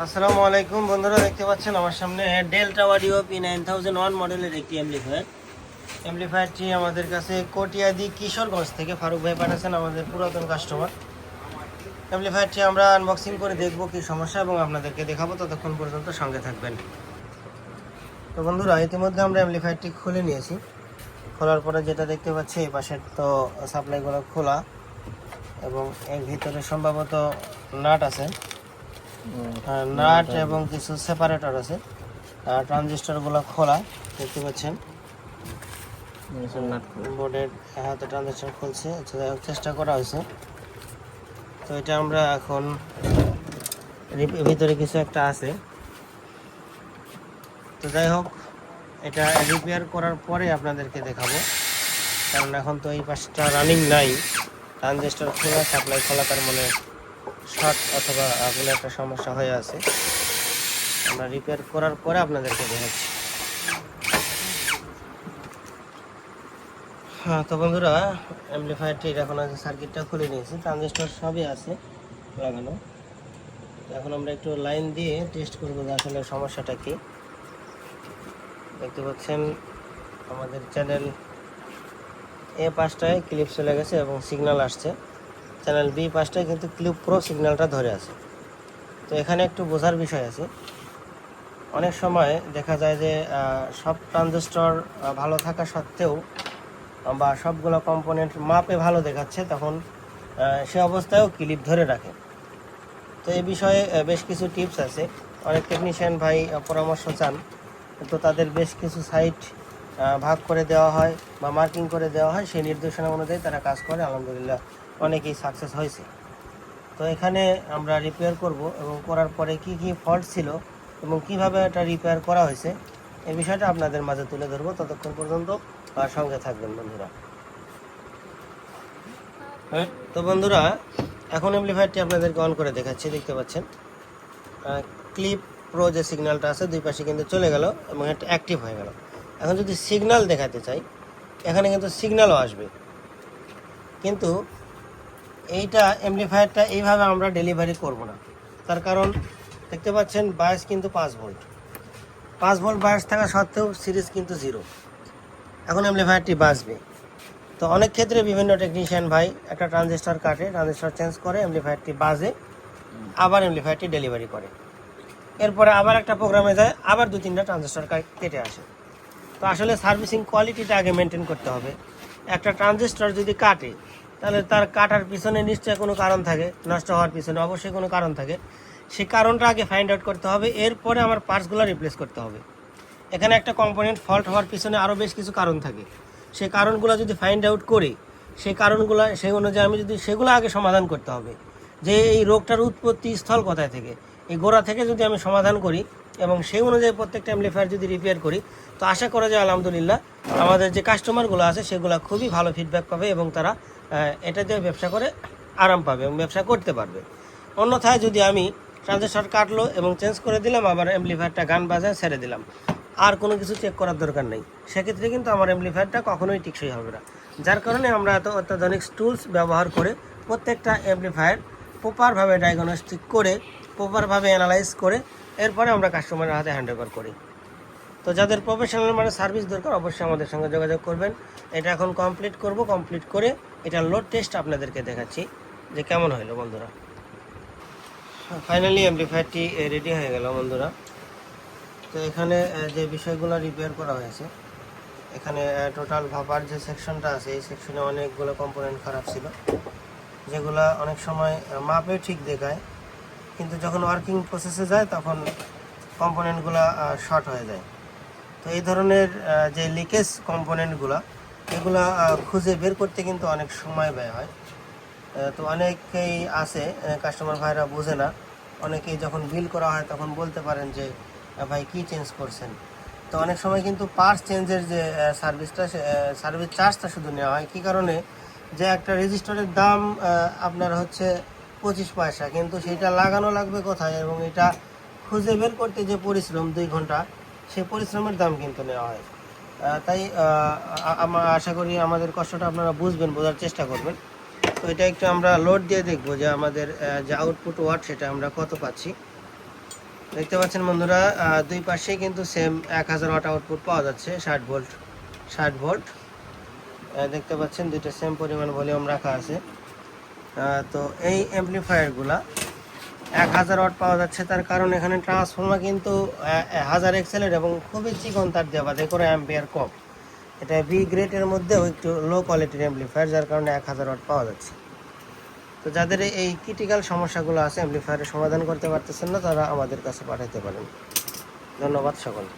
আসসালামু আলাইকুম বন্ধুরা, দেখতে পাচ্ছেন আমার সামনে ডেল্টা অডিও P9001 মডেলের একটি অ্যাম্পলিফায়ারটি আমাদের কাছে কটিয়াদি কিশোরগঞ্জ থেকে ফারুক ভাই পাঠাচ্ছেন, আমাদের পুরাতন কাস্টমার। অ্যাম্পলিফায়ারটি আমরা আনবক্সিং করে দেখব কি সমস্যা এবং আপনাদেরকে দেখাবো, ততক্ষণ পর্যন্ত সঙ্গে থাকবেন। তো বন্ধুরা, ইতিমধ্যে আমরা অ্যাম্পলিফায়ারটি খুলে নিয়েছি। খোলার পরে যেটা দেখতে পাচ্ছি, এই পাশের তো সাপ্লাইগুলো খোলা এবং এর ভিতরে সম্ভবত নাট আছে, নাট এবং কিছু সেপারেটর আছে। ট্রানজিস্টরগুলো খোলা দেখতে পাচ্ছেন, বোর্ডের হাতে ট্রানজিস্টর খুলছে, চেষ্টা করা হয়েছে। তো এটা আমরা এখন ভিতরে কিছু একটা আছে, তো যাই হোক এটা রিপেয়ার করার পরে আপনাদেরকে দেখাবো, কারণ এখন তো এই পাশটা রানিং নাই। ট্রানজিস্টর খোলা, সাপ্লাই খোলা, তার মানে শর্ট অথবা কোনো একটা সমস্যা হয়ে আছে। আমরা রিপেয়ার করার পরে আপনাদেরকে দেখাচ্ছি। হ্যাঁ, তো বন্ধুরা, অ্যাম্পলিফায়ারটির এখন আছে সার্কিটটা খুলে নিয়েছি, ট্রানজিস্টর সবই আছে লাগানো। এখন আমরা একটু লাইন দিয়ে টেস্ট করবো যে আসলে সমস্যাটা কি। দেখতে পাচ্ছেন আমাদের চ্যানেল এ পাশটায় ক্লিপ চলে গেছে এবং সিগন্যাল আসছে, চ্যানেল বি পাশটায় কিন্তু ক্লিপ প্রো সিগন্যালটা ধরে আছে। তো এখানে একটু বোঝার বিষয় আছে। অনেক সময় দেখা যায় যে সব ট্রানজিস্টর ভালো থাকা সত্ত্বেও বা সবগুলো কম্পোনেন্ট মাপে ভালো দেখাচ্ছে, তখন সে অবস্থায়ও ক্লিপ ধরে রাখে। তো এই বিষয়ে বেশ কিছু টিপস আছে। অনেক টেকনিশিয়ান ভাই পরামর্শ চান, তো তাদের বেশ কিছু সাইট ভাগ করে দেওয়া হয় বা মার্কিং করে দেওয়া হয়, সেই নির্দেশনা অনুযায়ী তারা কাজ করে। আলহামদুলিল্লাহ অনেকেই সাকসেস হয়েছে। তো এখানে আমরা রিপেয়ার করব এবং করার পরে কি কি ফল্ট ছিল এবং কিভাবে এটা রিপেয়ার করা হয়েছে, এই বিষয়টা আপনাদের মাঝে তুলে ধরবো। ততক্ষণ পর্যন্ত সঙ্গে থাকবেন বন্ধুরা। তো বন্ধুরা, এখন অ্যাম্পলিফায়ারটি আপনাদেরকে অন করে দেখাচ্ছি। দেখতে পাচ্ছেন ক্লিপ প্রো যে সিগন্যালটা আছে দুই পাশে কিন্তু চলে গেল এবং এটা অ্যাক্টিভ হয়ে গেল। এখন যদি সিগন্যাল দেখাতে চাই, এখানে কিন্তু সিগন্যালও আসবে, কিন্তু এইটা অ্যাম্পলিফায়ারটা এইভাবে আমরা ডেলিভারি করব না। তার কারণ দেখতে পাচ্ছেন বায়াস কিন্তু 5 ভোল্ট বায়াস থাকা সত্ত্বেও সিরিজ কিন্তু 0। এখন অ্যাম্পলিফায়ারটি বাজবে। তো অনেক ক্ষেত্রে বিভিন্ন টেকনিশিয়ান ভাই একটা ট্রানজিস্টর কাটে, ট্রানজিস্টর চেঞ্জ করে, অ্যাম্পলিফায়ারটি বাজে, আবার অ্যাম্পলিফায়ারটি ডেলিভারি করে, এরপরে আবার একটা প্রোগ্রামে যায়, আবার 2-3টা ট্রানজিস্টর কেটে আসে। তো আসলে সার্ভিসিং কোয়ালিটিটা আগে মেনটেন করতে হবে। একটা ট্রানজিস্টর যদি কাটে, তাহলে তার কাটার পিছনে নিশ্চয়ই কোনো কারণ থাকে, নষ্ট হওয়ার পিছনে অবশ্যই কোনো কারণ থাকে। সেই কারণটা আগে ফাইন্ড আউট করতে হবে, এরপরে আমার পার্টসগুলো রিপ্লেস করতে হবে। এখানে একটা কম্পোনেন্ট ফল্ট হওয়ার পিছনে আরও বেশ কিছু কারণ থাকে। সেই কারণগুলো যদি ফাইন্ড আউট করি, সেই কারণগুলো সেই অনুযায়ী আমি যদি সেগুলো আগে সমাধান করতে হবে, যে এই রোগটার উৎপত্তি স্থল কোথায় থেকে, এই গোড়া থেকে যদি আমি সমাধান করি এবং সেই অনুযায়ী প্রত্যেকটা অ্যাম্পলিফায়ার যদি রিপেয়ার করি, তো আশা করা যায় আলহামদুলিল্লাহ আমাদের যে কাস্টমারগুলো আছে সেগুলো খুবই ভালো ফিডব্যাক পাবে এবং তারা এটা দিয়ে ব্যবসা করে আরাম পাবে এবং ব্যবসা করতে পারবে। অন্যথায় যদি আমি ট্রানজিস্টর কাটলো এবং চেঞ্জ করে দিলাম, আবার অ্যাম্পলিফায়ারটা গান বাজায় ছেড়ে দিলাম, আর কোনো কিছু চেক করার দরকার নেই, সেক্ষেত্রে কিন্তু আমার অ্যাম্পলিফায়ারটা কখনোই টিকসই হবে না। যার কারণে আমরা এত অত্যাধুনিক টুলস ব্যবহার করে প্রত্যেকটা অ্যাম্পলিফায়ার প্রপারভাবে ডায়াগনস্টিক করে, প্রপারভাবে অ্যানালাইজ করে, এরপরে আমরা কাস্টমারের হাতে হ্যান্ড ওভার করি। তো যাদের প্রফেশনাল মানে সার্ভিস দরকার, অবশ্যই আমাদের সঙ্গে যোগাযোগ করবেন। এটা এখন কমপ্লিট করব, কমপ্লিট করে এটা লোড টেস্ট আপনাদেরকে দেখাচ্ছি যে কেমন হলো বন্ধুরা। ফাইনালি অ্যাম্পলিফায়ারটি রেডি হয়ে গেল বন্ধুরা। তো এখানে যে বিষয়গুলো রিপেয়ার করা হয়েছে, এখানে টোটাল ভাপার যে সেকশনটা আছে, এই সেকশনে অনেকগুলো কম্পোনেন্ট খারাপ ছিল, যেগুলো অনেক সময় মাপে ঠিক দেখায়, কিন্তু যখন ওয়ার্কিং প্রসেসে যায় তখন কম্পোনেন্টগুলো শর্ট হয়ে যায়। তো এই ধরনের যে লিকেজ কম্পোনেন্টগুলো, এগুলো খুঁজে বের করতে কিন্তু অনেক সময় ব্যয় হয়। তো অনেকেই আছে কাস্টমার ভাইরা বোঝে না, অনেকেই যখন বিল করা হয় তখন বলতে পারেন যে ভাই কি চেঞ্জ করছেন। তো অনেক সময় কিন্তু পার্টস চেঞ্জের যে সার্ভিসটা, সার্ভিস চার্জটা শুধু নেওয়া হয়। কী কারণে, যে একটা রেজিস্টারের দাম আপনার হচ্ছে 25 পয়সা, কিন্তু সেটা লাগানো লাগবে কোথায় এবং এটা খুঁজে বের করতে যে পরিশ্রম 2 ঘন্টা, সেই পরিশ্রমের দাম কিন্তু নেওয়া হয়। তাই আশা করি আমাদের কষ্টটা আপনারা বুঝবেন, বোঝার চেষ্টা করবেন। তো এটা একটু আমরা লোড দিয়ে দেখবো যে আমাদের যে আউটপুট ওয়াট সেটা আমরা কত পাচ্ছি। দেখতে পাচ্ছেন বন্ধুরা, দুই পাশেই কিন্তু সেম 1000 ওয়াট আউটপুট পাওয়া যাচ্ছে, 60 ভোল্ট। দেখতে পাচ্ছেন দুইটা সেম পরিমাণ ভলিউম রাখা আছে। তো এই অ্যাম্পলিফায়ারগুলা 1000 ওয়াট পাওয়া যাচ্ছে, তার কারণ এখানে ট্রান্সফর্মার কিন্তু 1000 এক্সেলের এবং খুবই চিকন তার দেওয়া, বাদে করে অ্যাম্পিয়ার কম। এটা বি গ্রেডের মধ্যেও একটু লো কোয়ালিটির অ্যাম্পলিফায়ার, যার কারণে 1000 ওয়াট পাওয়া যাচ্ছে। তো যাদের এই ক্রিটিক্যাল সমস্যাগুলো আছে, অ্যাম্পলিফায়ারের সমাধান করতে পারতেছেন না, তারা আমাদের কাছে পাঠাতে পারেন। ধন্যবাদ সকলকে।